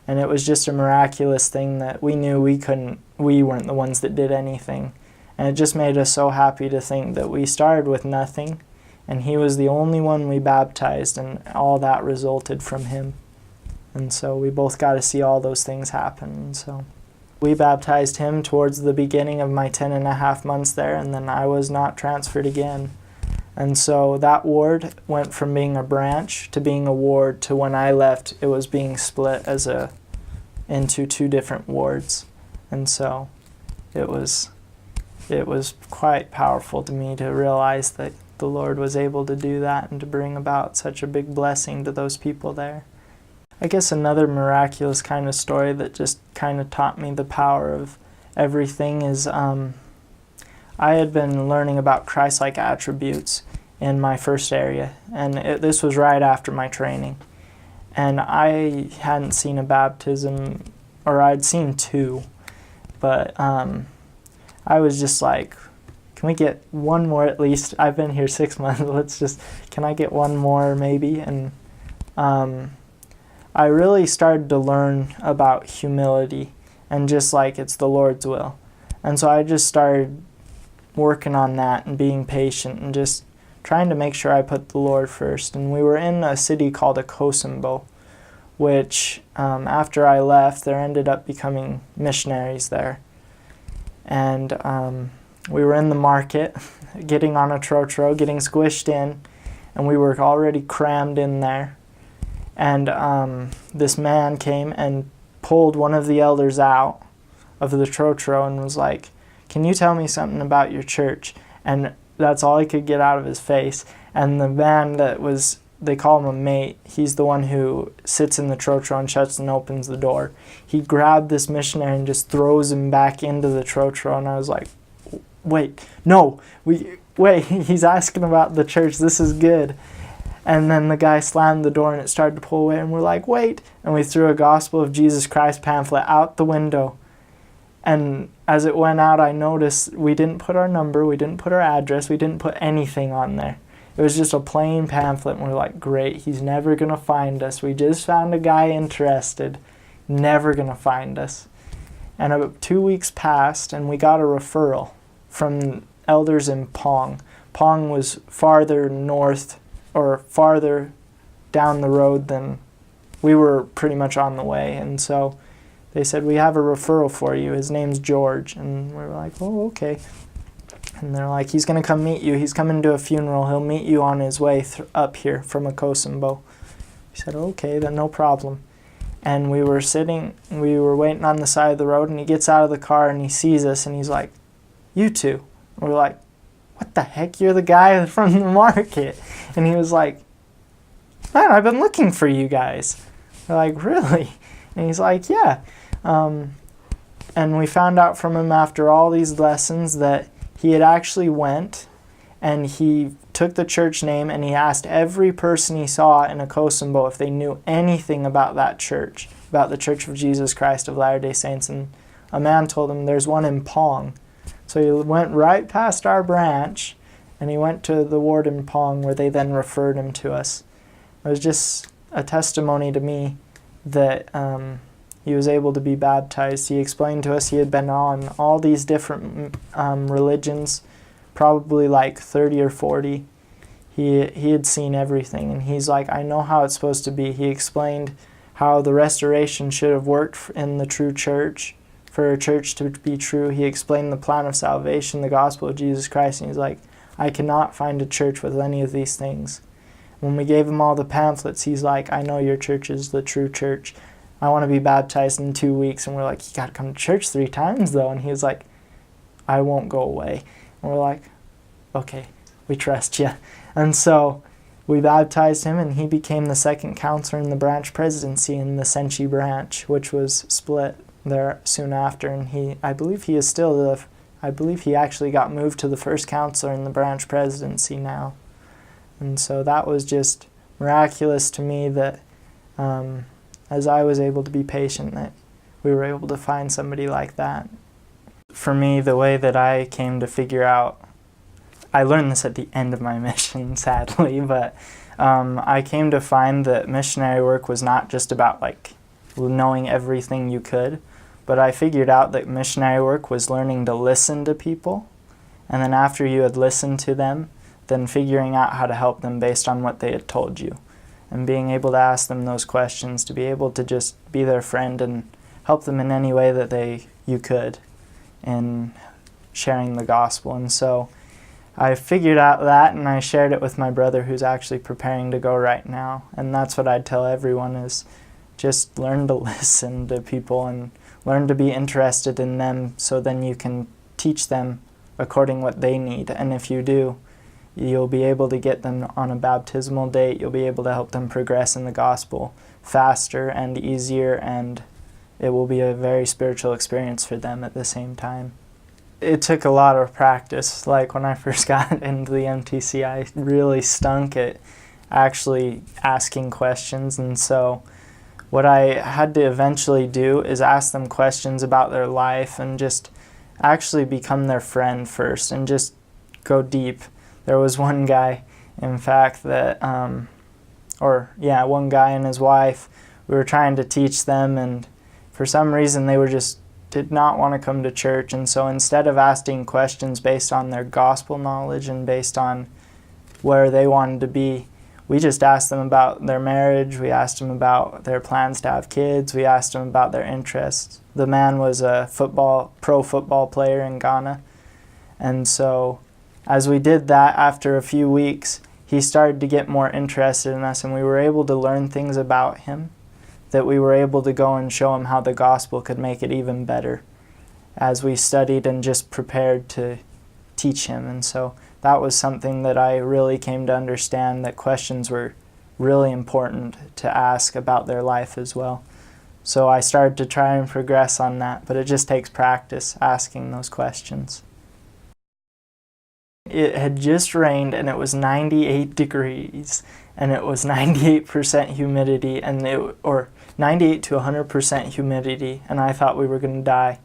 And it was just a miraculous thing that we knew we weren't the ones that did anything. And it just made us so happy to think that we started with nothing, and he was the only one we baptized, and all that resulted from him. And so we both got to see all those things happen. And so we baptized him towards the beginning of my 10.5 months there, and then I was not transferred again. And so that ward went from being a branch to being a ward to when I left, it was being split into 2 different wards. And so it was quite powerful to me to realize that the Lord was able to do that and to bring about such a big blessing to those people there. I guess another miraculous kind of story that just kind of taught me the power of everything is I had been learning about Christ-like attributes in my first area, and this was right after my training. And I hadn't seen a baptism, or I'd seen 2, but I was just like, can we get one more at least? I've been here 6 months, can I get one more maybe? And I really started to learn about humility and just like it's the Lord's will. And so I just started working on that and being patient and just trying to make sure I put the Lord first. And we were in a city called Okra, which after I left, there ended up becoming missionaries there. And we were in the market, getting on a trotro, getting squished in, and we were already crammed in there. And this man came and pulled one of the elders out of the trotro and was like, can you tell me something about your church? And that's all he could get out of his face. And the man they call him a mate, he's the one who sits in the trotro and shuts and opens the door. He grabbed this missionary and just throws him back into the trotro. And I was like, wait, he's asking about the church, this is good. And then the guy slammed the door and it started to pull away, and we're like, wait. And we threw a Gospel of Jesus Christ pamphlet out the window. And as it went out, I noticed we didn't put our number, we didn't put our address, we didn't put anything on there. It was just a plain pamphlet, and we're like, great, he's never going to find us. We just found a guy interested, never going to find us. And about 2 weeks passed, and we got a referral from elders in Pong. Pong was farther north, or farther down the road than we were pretty much on the way. And so they said, we have a referral for you. His name's George. And we were like, oh, okay. And they're like, he's going to come meet you. He's coming to a funeral. He'll meet you on his way up here from Okra. We said, okay, then no problem. And we were waiting on the side of the road, and he gets out of the car and he sees us and he's like, you two. And we're like, what the heck? You're the guy from the market. And he was like, man, I've been looking for you guys. We're like, really? And he's like, yeah. And we found out from him after all these lessons that he had actually went and he took the church name and he asked every person he saw in Okra if they knew anything about that church, about the Church of Jesus Christ of Latter-day Saints. And a man told him there's one in Pong. So he went right past our branch and he went to the ward in Pong, where they then referred him to us. It was just a testimony to me that he was able to be baptized. He explained to us he had been on all these different religions, probably like 30 or 40. He had seen everything, and he's like, I know how it's supposed to be. He explained how the restoration should have worked in the true church, for a church to be true. He explained the plan of salvation, the gospel of Jesus Christ, and he's like, I cannot find a church with any of these things. When we gave him all the pamphlets, he's like, I know your church is the true church. I want to be baptized in 2 weeks. And we're like, you got to come to church 3 times though. And he was like, I won't go away. And we're like, okay, we trust you. And so we baptized him, and he became the second counselor in the branch presidency in the Senchi branch, which was split there soon after. And I believe he actually got moved to the first counselor in the branch presidency now. And so that was just miraculous to me that as I was able to be patient, that we were able to find somebody like that. For me, the way that I came to figure out, I learned this at the end of my mission, sadly, but I came to find that missionary work was not just about like knowing everything you could, but I figured out that missionary work was learning to listen to people, and then after you had listened to them, then figuring out how to help them based on what they had told you, and being able to ask them those questions, to be able to just be their friend and help them in any way that you could in sharing the gospel. And so I figured out that, and I shared it with my brother, who's actually preparing to go right now. And that's what I'd tell everyone, is just learn to listen to people and learn to be interested in them, so then you can teach them according what they need. And if you do, you'll be able to get them on a baptismal date. You'll be able to help them progress in the gospel faster and easier, and it will be a very spiritual experience for them at the same time. It took a lot of practice. Like when I first got into the MTC, I really stunk at actually asking questions, and so what I had to eventually do is ask them questions about their life and just actually become their friend first and just go deep. There was one guy, in fact, that, one guy and his wife, we were trying to teach them, and for some reason they did not want to come to church. And so instead of asking questions based on their gospel knowledge and based on where they wanted to be, we just asked them about their marriage. We asked them about their plans to have kids. We asked them about their interests. The man was a pro football player in Ghana. And so as we did that, after a few weeks, he started to get more interested in us, and we were able to learn things about him that we were able to go and show him how the gospel could make it even better as we studied and just prepared to teach him. And so that was something that I really came to understand, that questions were really important to ask about their life as well. So I started to try and progress on that, but it just takes practice asking those questions. It had just rained, and it was 98 degrees, and it was 98% humidity, or 98 to 100% humidity, and I thought we were going to die.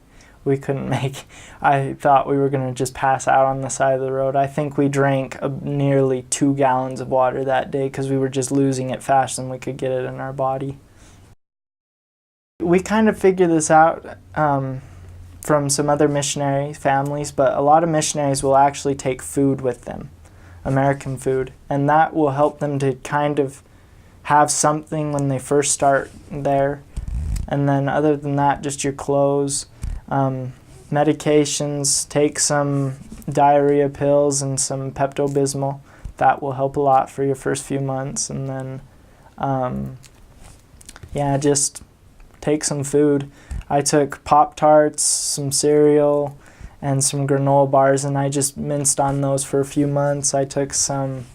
I thought we were going to just pass out on the side of the road. I think we drank nearly 2 gallons of water that day because we were just losing it faster than we could get it in our body. We kind of figured this out from some other missionary families, but a lot of missionaries will actually take food with them, American food, and that will help them to kind of have something when they first start there. And then other than that, just your clothes, medications, take some diarrhea pills and some Pepto-Bismol. That will help a lot for your first few months. And then, just take some food. I took Pop-Tarts, some cereal, and some granola bars, and I just minced on those for a few months. I took some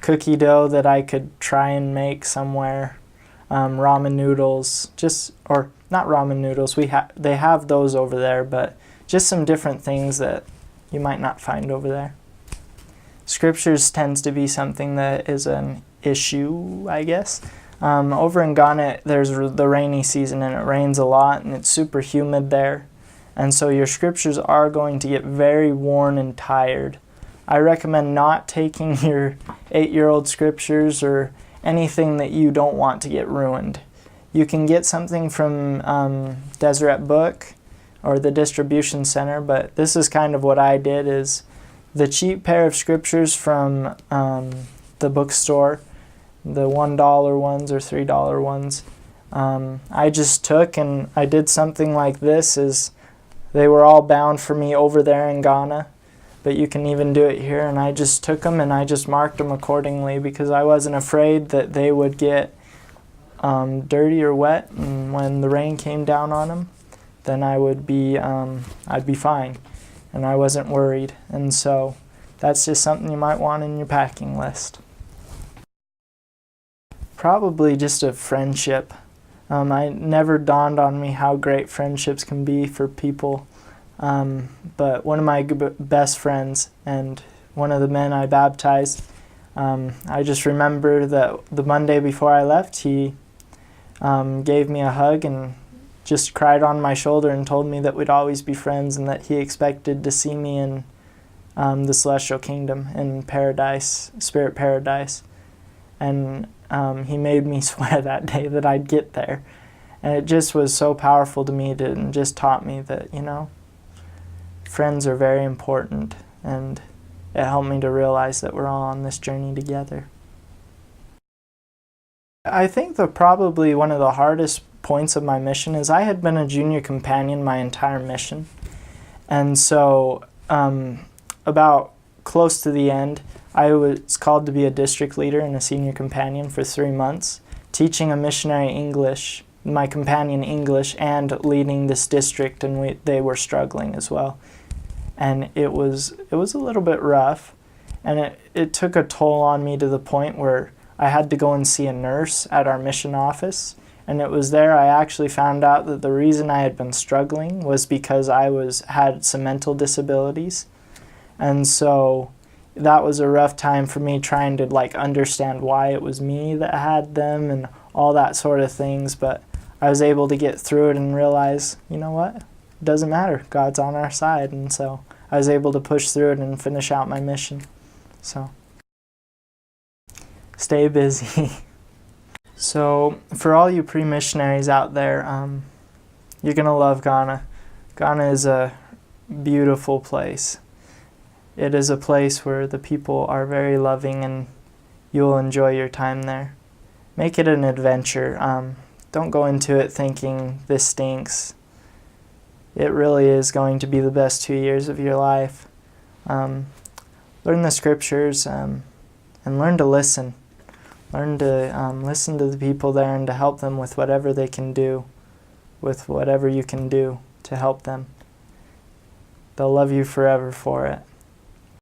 cookie dough that I could try and make somewhere, ramen noodles, not ramen noodles, they have those over there, but just some different things that you might not find over there. Scriptures tends to be something that is an issue, I guess. Over in Ghana, there's the rainy season, and it rains a lot, and it's super humid there. And so your scriptures are going to get very worn and tired. I recommend not taking your 8-year-old scriptures or anything that you don't want to get ruined. You can get something from Deseret Book or the distribution center, but this is kind of what I did, is the cheap pair of scriptures from the bookstore, the $1 ones or $3 ones. I just took and I did something like this, is they were all bound for me over there in Ghana, but you can even do it here, and I just took them and I just marked them accordingly because I wasn't afraid that they would get dirty or wet, and when the rain came down on them, then I'd be fine. and I wasn't worried. And so that's just something you might want in your packing list. Probably just a friendship. I never dawned on me how great friendships can be for people. But one of my best friends and one of the men I baptized, I just remember that the Monday before I left, he gave me a hug and just cried on my shoulder and told me that we'd always be friends and that he expected to see me in the celestial kingdom, in paradise, spirit paradise. And he made me swear that day that I'd get there. And it just was so powerful to me and just taught me that, friends are very important, and it helped me to realize that we're all on this journey together. I think that probably one of the hardest points of my mission is I had been a junior companion my entire mission. And so about close to the end, I was called to be a district leader and a senior companion for 3 months, teaching a missionary English, my companion English, and leading this district, and they were struggling as well. And it was a little bit rough, and it took a toll on me to the point where I had to go and see a nurse at our mission office. And it was there I actually found out that the reason I had been struggling was because I had some mental disabilities. And so that was a rough time for me trying to understand why it was me that had them and all that sort of things. But I was able to get through it and realize, you know what? It doesn't matter. God's on our side. And so I was able to push through it and finish out my mission. So stay busy. So for all you pre-missionaries out there, you're going to love Ghana. Ghana is a beautiful place. It is a place where the people are very loving and you'll enjoy your time there. Make it an adventure. Don't go into it thinking this stinks. It really is going to be the best 2 years of your life. Learn the scriptures and learn to listen. Learn to listen to the people there and to help them with whatever they can do, with whatever you can do to help them. They'll love you forever for it.